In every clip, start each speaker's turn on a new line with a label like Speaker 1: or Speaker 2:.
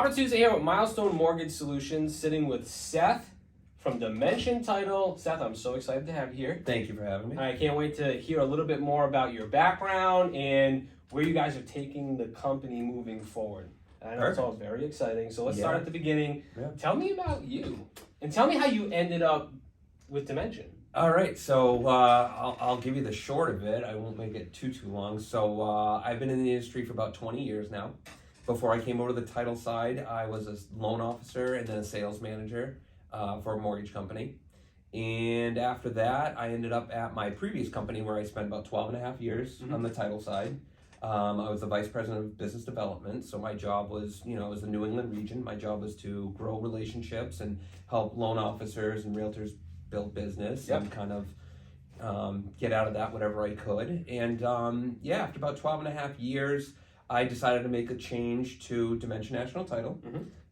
Speaker 1: Robert Sousa here with Milestone Mortgage Solutions, sitting with Seth from Dimension Title. Seth, I'm so excited to have you here.
Speaker 2: Thank you for having me.
Speaker 1: I can't wait to hear a little bit more about your background and where you guys are taking the company moving forward. I know it's all very exciting. So let's start at the beginning. Yeah. Tell me about you, and tell me how you ended up with Dimension.
Speaker 2: All right, so I'll give you the short of it. I won't make it too long. So I've been in the industry for about 20 years now. Before I came over to the title side, I was a loan officer and then a sales manager for a mortgage company. And after that, I ended up at my previous company where I spent about 12 and a half years on the title side. I was the vice president of business development. So my job was, it was the New England region. My job was to grow relationships and help loan officers and realtors build business and kind of get out of that whatever I could. And after about 12 and a half years, I decided to make a change to Dimension National Title.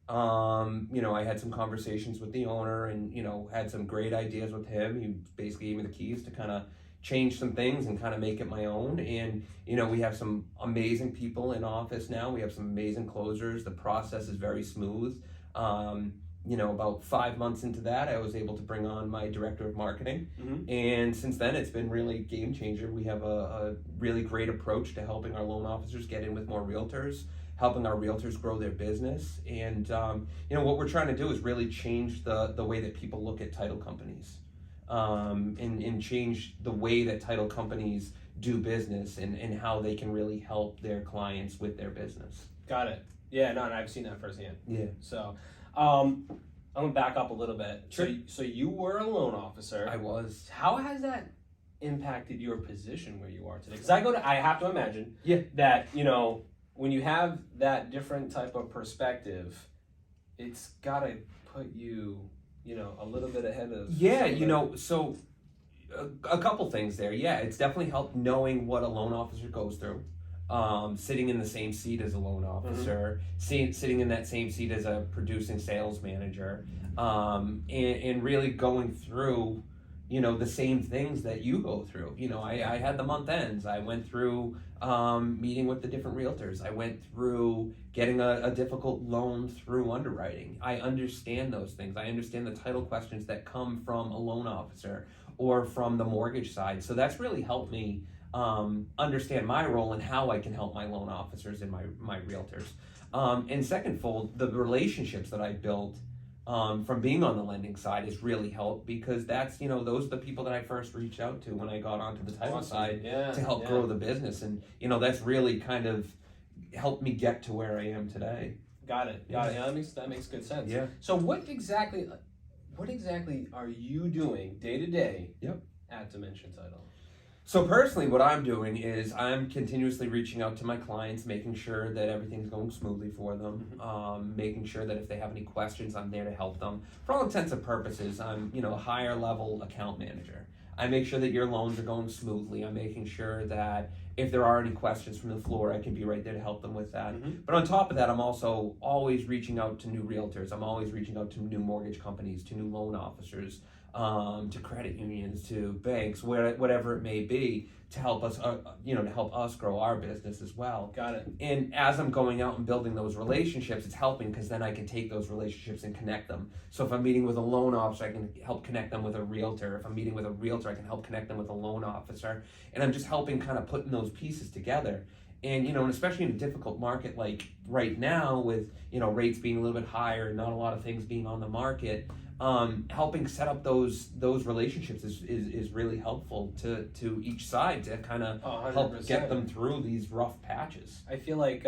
Speaker 2: I had some conversations with the owner and, had some great ideas with him. He basically gave me the keys to kind of change some things and kind of make it my own. And, we have some amazing people in office now. We have some amazing closers. The process is very smooth. About 5 months into that, I was able to bring on my director of marketing. And since then, it's been really game changer. We have a really great approach to helping our loan officers get in with more realtors, helping our realtors grow their business. And, what we're trying to do is really change the way that people look at title companies and change the way that title companies do business and how they can really help their clients with their business.
Speaker 1: Got it. Yeah, no, and I've seen that firsthand.
Speaker 2: Yeah.
Speaker 1: So, I'm gonna back up a little bit.
Speaker 2: Sure.
Speaker 1: So you were a loan officer.
Speaker 2: I was.
Speaker 1: How has that impacted your position where you are today? Because I have to imagine that, when you have that different type of perspective, it's gotta put you, a little bit ahead of.
Speaker 2: Yeah, so a couple things there. Yeah, it's definitely helped knowing what a loan officer goes through. Sitting in the same seat as a loan officer, sitting in that same seat as a producing sales manager, and really going through, the same things that you go through. I had the month ends. I went through meeting with the different realtors. I went through getting a difficult loan through underwriting. I understand those things. I understand the title questions that come from a loan officer or from the mortgage side. So that's really helped me understand my role and how I can help my loan officers and my realtors. And secondfold, the relationships that I built from being on the lending side has really helped, because that's, those are the people that I first reached out to when I got onto the title side to help grow the business. And, that's really kind of helped me get to where I am today.
Speaker 1: Got it. Yeah, that makes good sense.
Speaker 2: Yeah.
Speaker 1: So what exactly are you doing day to day at Dimension Title?
Speaker 2: So personally, what I'm doing is I'm continuously reaching out to my clients, making sure that everything's going smoothly for them, making sure that if they have any questions, I'm there to help them. For all intents and purposes, I'm, a higher level account manager. I make sure that your loans are going smoothly. I'm making sure that if there are any questions from the floor, I can be right there to help them with that. But on top of that, I'm also always reaching out to new realtors. I'm always reaching out to new mortgage companies, to new loan officers, to credit unions, to banks, whatever it may be, to help us, to help us grow our business as well.
Speaker 1: Got it.
Speaker 2: And as I'm going out and building those relationships, it's helping, because then I can take those relationships and connect them. So if I'm meeting with a loan officer, I can help connect them with a realtor. If I'm meeting with a realtor, I can help connect them with a loan officer. And I'm just helping kind of putting those pieces together. And, and especially in a difficult market like right now with, rates being a little bit higher and not a lot of things being on the market, helping set up those relationships is really helpful to each side to kind of help get them through these rough patches. I
Speaker 1: feel like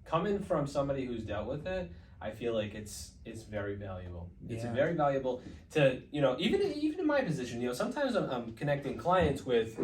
Speaker 1: coming from somebody who's dealt with it, I feel like it's very valuable. It's very valuable to, even in my position, sometimes I'm connecting clients with,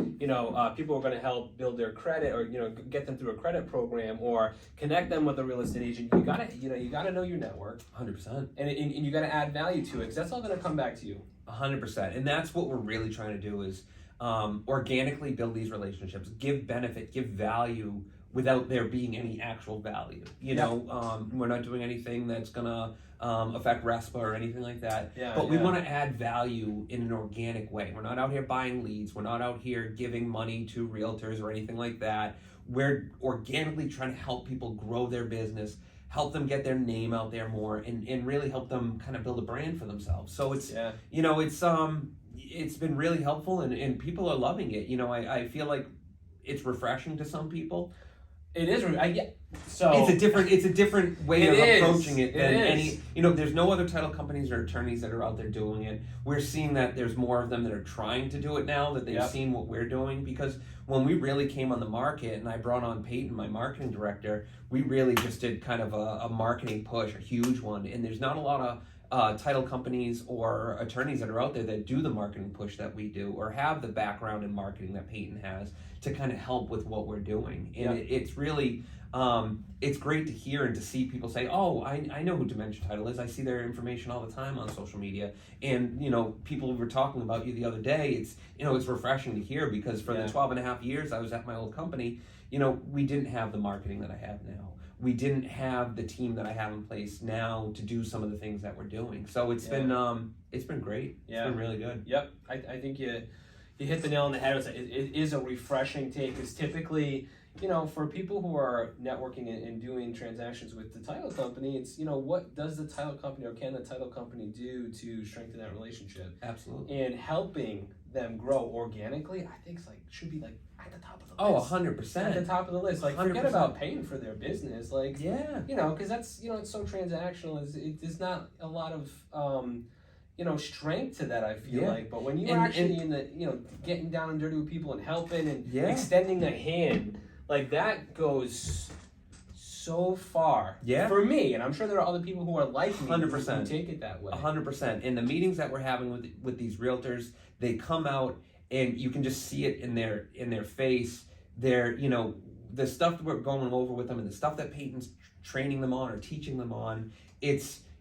Speaker 1: people who are going to help build their credit or, get them through a credit program or connect them with a real estate agent. You gotta know your network.
Speaker 2: 100%.
Speaker 1: And you gotta add value to it, because that's all going to come back to you.
Speaker 2: 100%. And that's what we're really trying to do is organically build these relationships, give benefit, give value without there being any actual value. We're not doing anything that's gonna affect RESPA or anything like that. But we want to add value in an organic way. We're not out here buying leads. We're not out here giving money to realtors or anything like that. We're organically trying to help people grow their business, help them get their name out there more, and really help them kind of build a brand for themselves. So it's it's been really helpful, and people are loving it. I feel like it's refreshing to some people.
Speaker 1: It is. So
Speaker 2: it's a different way of approaching it than
Speaker 1: any.
Speaker 2: There's no other title companies or attorneys that are out there doing it. We're seeing that there's more of them that are trying to do it now, that they've seen what we're doing. Because when we really came on the market, and I brought on Peyton, my marketing director, we really just did kind of a marketing push, a huge one. And there's not a lot of title companies or attorneys that are out there that do the marketing push that we do, or have the background in marketing that Peyton has to kind of help with what we're doing. And it's really, it's great to hear and to see people say, oh, I know who Dementia Title is. I see their information all the time on social media. And, people were talking about you the other day. It's refreshing to hear, because for the 12 and a half years I was at my old company, we didn't have the marketing that I have now. We didn't have the team that I have in place now to do some of the things that we're doing. So it's been great. It's been really good.
Speaker 1: Yep. I think you hit the nail on the head. It is a refreshing take, because typically, for people who are networking and doing transactions with the title company, it's, what does the title company, or can the title company do to strengthen that relationship?
Speaker 2: Absolutely.
Speaker 1: And helping them grow organically, I think should be at the top of the list.
Speaker 2: Oh, 100%.
Speaker 1: At the top of the list.
Speaker 2: 100%.
Speaker 1: Forget about paying for their business.
Speaker 2: Yeah.
Speaker 1: Because that's, it's so transactional. There's not a lot of, strength to that, I feel like. But when you're actually in the, getting down and dirty with people and helping and extending a hand, that goes so far for me. And I'm sure there are other people who are like me
Speaker 2: 100%.
Speaker 1: who take it that way.
Speaker 2: 100%. In the meetings that we're having with these realtors, they come out and you can just see it in their face. They're, the stuff that we're going over with them, and the stuff that Peyton's training them on or teaching them on,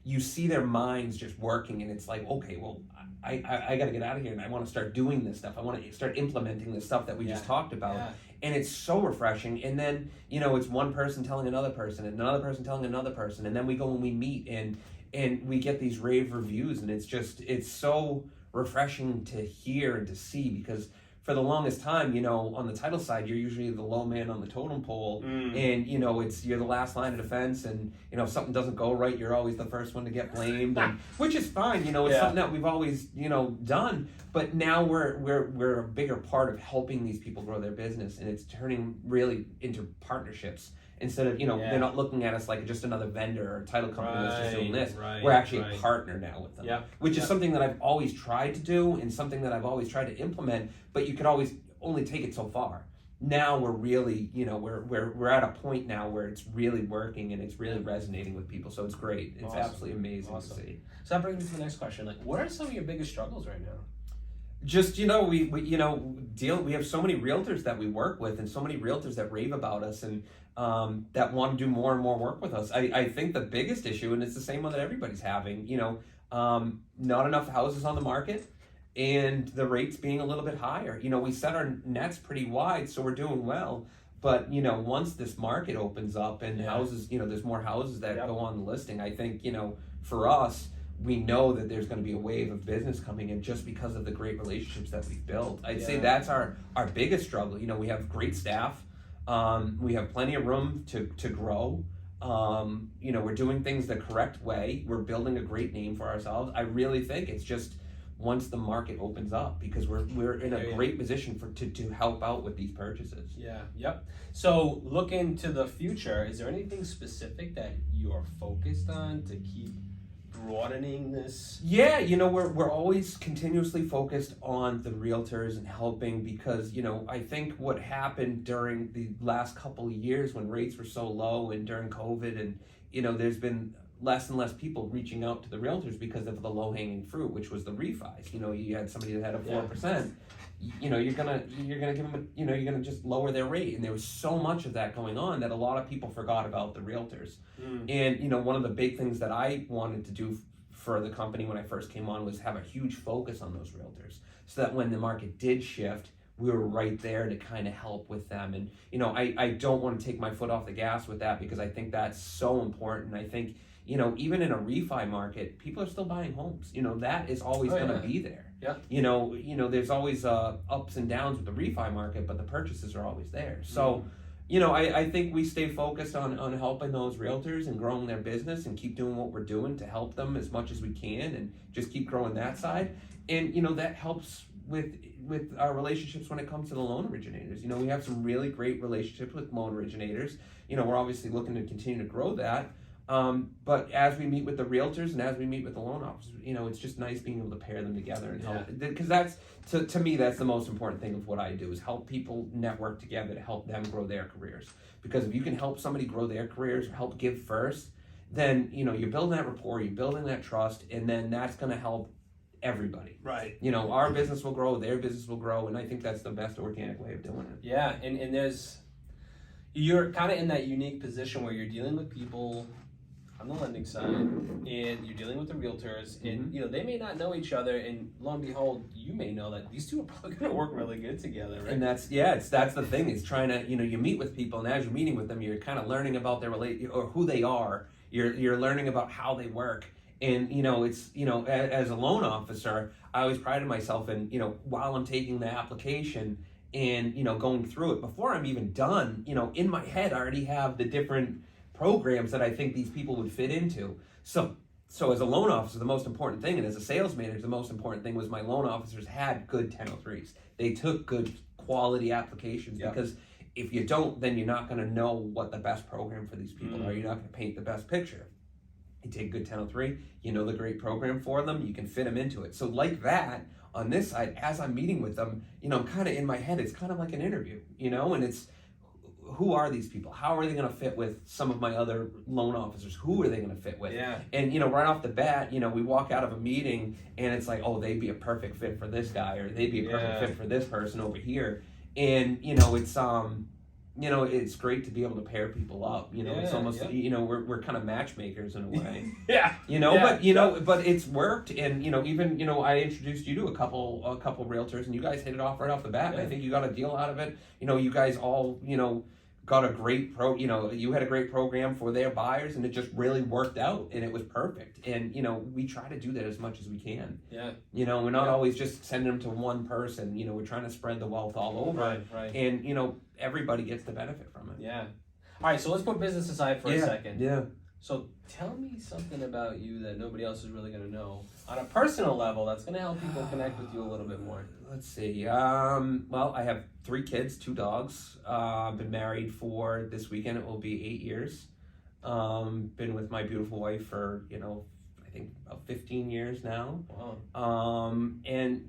Speaker 2: you see their minds just working, and it's like, okay, well, I got to get out of here, and I want to start doing this stuff. I want to start implementing the stuff that we just talked about. Yeah. And it's so refreshing. And then, it's one person telling another person, and another person telling another person, and then we go and we meet, and we get these rave reviews, and it's so refreshing to hear and to see, because for the longest time, on the title side, you're usually the low man on the totem pole, and you're the last line of defense, and if something doesn't go right, you're always the first one to get blamed, which is fine. It's something that we've always done. But now we're a bigger part of helping these people grow their business, and it's turning really into partnerships. Instead of, they're not looking at us like just another vendor or title company that's just doing this. We're actually a partner now with them, which is something that I've always tried to do, and something that I've always tried to implement, but you could always only take it so far. Now we're really, we're at a point now where it's really working, and it's really resonating with people. So it's great. It's absolutely amazing to see.
Speaker 1: So that brings me to the next question. What are some of your biggest struggles right now?
Speaker 2: Just, we have so many realtors that we work with, and so many realtors that rave about us, and that want to do more and more work with us. I think the biggest issue, and it's the same one that everybody's having, not enough houses on the market, and the rates being a little bit higher. We set our nets pretty wide, so we're doing well. But, once this market opens up and houses, there's more houses that go on the listing, I think, for us, we know that there's going to be a wave of business coming in just because of the great relationships that we've built. I'd say that's our biggest struggle. We have great staff. We have plenty of room to grow. We're doing things the correct way. We're building a great name for ourselves. I really think it's just once the market opens up, because we're in a great position to help out with these purchases.
Speaker 1: Yeah. Yep. So looking to the future, is there anything specific that you are focused on to keep broadening this?
Speaker 2: Yeah, we're always continuously focused on the realtors and helping, because I think what happened during the last couple of years when rates were so low, and during COVID, and there's been less and less people reaching out to the realtors because of the low-hanging fruit, which was the refis. You had somebody that had a 4%. You're gonna give them you're gonna just lower their rate, and there was so much of that going on that a lot of people forgot about the realtors. And one of the big things that I wanted to do for the company when I first came on was have a huge focus on those realtors, so that when the market did shift, we were right there to kind of help with them. And I don't want to take my foot off the gas with that, because I think that's so important. I think even in a refi market, people are still buying homes. That is always going to be there. Yeah. There's always ups and downs with the refi market, but the purchases are always there. So, I think we stay focused on helping those realtors and growing their business and keep doing what we're doing to help them as much as we can and just keep growing that side. And, that helps with our relationships when it comes to the loan originators. We have some really great relationships with loan originators. We're obviously looking to continue to grow that. But as we meet with the realtors and as we meet with the loan officers, it's just nice being able to pair them together and help. Because that's, to me, that's the most important thing of what I do, is help people network together to help them grow their careers. Because if you can help somebody grow their careers, or help give first, then, you're building that rapport, you're building that trust, and then that's going to help everybody.
Speaker 1: Right.
Speaker 2: Our business will grow, their business will grow, and I think that's the best organic way of doing it.
Speaker 1: Yeah, and you're kind of in that unique position where you're dealing with people on the lending side, and you're dealing with the realtors, and they may not know each other, and lo and behold, you may know that these two are probably going to work really good together, right?
Speaker 2: And that's the thing, is trying to, you meet with people, and as you're meeting with them, you're kind of learning about their or who they are. You're learning about how they work, and it's as a loan officer, I always prided myself in, while I'm taking the application and going through it, before I'm even done, in my head I already have the different programs that I think these people would fit into. So as a loan officer, the most important thing, and as a sales manager, the most important thing was my loan officers had good 1003s. They took good quality applications, because if you don't, then you're not going to know what the best program for these people are. You're not going to paint the best picture. You take good 1003, the great program for them, you can fit them into it. So like that, on this side, as I'm meeting with them, I'm kind of in my head, it's kind of like an interview, and it's, who are these people? How are they going to fit with some of my other loan officers? Who are they going to fit with?
Speaker 1: Yeah.
Speaker 2: And, right off the bat, we walk out of a meeting and it's like, oh, they'd be a perfect fit for this guy, or they'd be a perfect fit for this person over here. And, it's great to be able to pair people up. It's almost, we're kind of matchmakers in a way. But it's worked. And, even, I introduced you to a couple realtors, and you guys hit it off right off the bat. And I think you got a deal out of it. You guys all, got a great you had a great program for their buyers, and it just really worked out, and it was perfect. And, we try to do that as much as we can. Yeah. We're not always just sending them to one person. We're trying to spread the wealth all over.
Speaker 1: Right.
Speaker 2: And, everybody gets the benefit from it.
Speaker 1: Yeah. All right, so let's put business aside for a second.
Speaker 2: Yeah.
Speaker 1: So tell me something about you that nobody else is really going to know on a personal level that's going to help people connect with you a little bit more.
Speaker 2: Let's see. Well, I have 3 kids, 2 dogs. Been married for, this weekend it will be 8 years. Been with my beautiful wife for, I think about 15 years now.
Speaker 1: Wow.
Speaker 2: And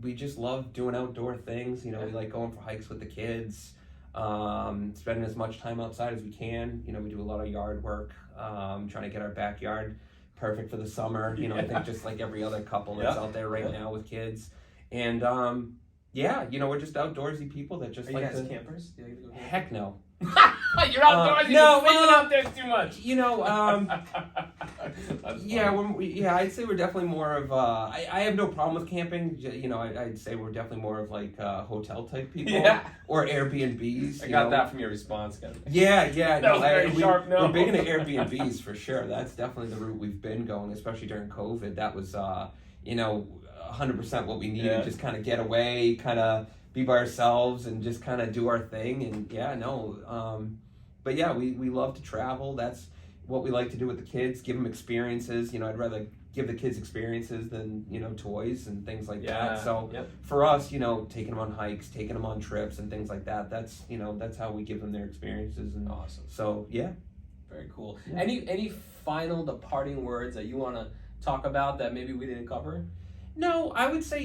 Speaker 2: we just love doing outdoor things. We like going for hikes with the kids. Spending as much time outside as we can. We do a lot of yard work, trying to get our backyard perfect for the summer. I think just like every other couple that's out there right now with kids. And we're just outdoorsy people that just
Speaker 1: Are you guys campers? Do you like to go camping?
Speaker 2: Heck no.
Speaker 1: You're outdoorsy.
Speaker 2: No,
Speaker 1: out there too much.
Speaker 2: I'd say we're definitely more of. I have no problem with camping. I'd say we're definitely more of like hotel type people, or Airbnbs.
Speaker 1: I got that from your response, guys.
Speaker 2: Yeah.
Speaker 1: That was very sharp. No,
Speaker 2: we're big into Airbnbs for sure. That's definitely the route we've been going, especially during COVID. That was 100% what we needed.
Speaker 1: Yeah.
Speaker 2: Just kind of get away, kind of be by ourselves, and just kind of do our thing. And but yeah, we love to travel. That's what we like to do with the kids, give them experiences. I'd rather give the kids experiences than, toys and things like that. So for us, taking them on hikes, taking them on trips and things like that, that's how we give them their experiences. And
Speaker 1: awesome.
Speaker 2: So, yeah.
Speaker 1: Very cool.
Speaker 2: Yeah.
Speaker 1: Any final departing words that you want to talk about that maybe we didn't cover?
Speaker 2: No, I would say,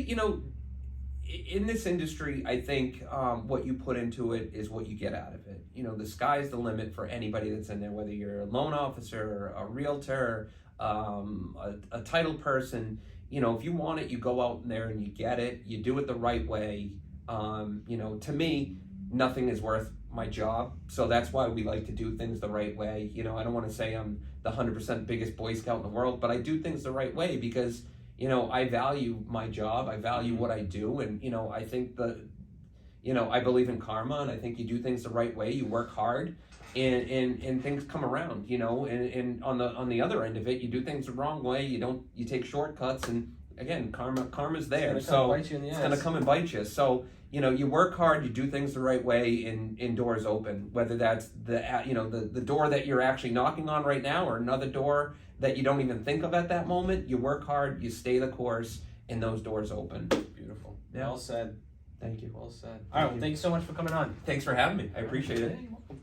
Speaker 2: in this industry, I think what you put into it is what you get out of it. The sky's the limit for anybody that's in there, whether you're a loan officer, a realtor, a title person. If you want it, you go out in there and you get it. You do it the right way. To me, nothing is worth my job. So that's why we like to do things the right way. I don't want to say I'm the 100% biggest Boy Scout in the world, but I do things the right way because I value my job. I value what I do. And, I think I believe in karma, and I think you do things the right way. You work hard and things come around, and on the other end of it, you do things the wrong way. You take shortcuts, and again, karma's there.
Speaker 1: It's
Speaker 2: So
Speaker 1: gonna bite you in the
Speaker 2: it's
Speaker 1: ass.
Speaker 2: going to come and bite you. So, you know, you work hard, you do things the right way, and doors open. Whether that's the door that you're actually knocking on right now, or another door that you don't even think of at that moment. You work hard, you stay the course, and those doors open.
Speaker 1: Beautiful.
Speaker 2: Yeah.
Speaker 1: Well said.
Speaker 2: Thank you.
Speaker 1: Well said. All right. Well, thanks so much for coming on.
Speaker 2: Thanks for having me. I appreciate it.
Speaker 1: Yeah, you're welcome.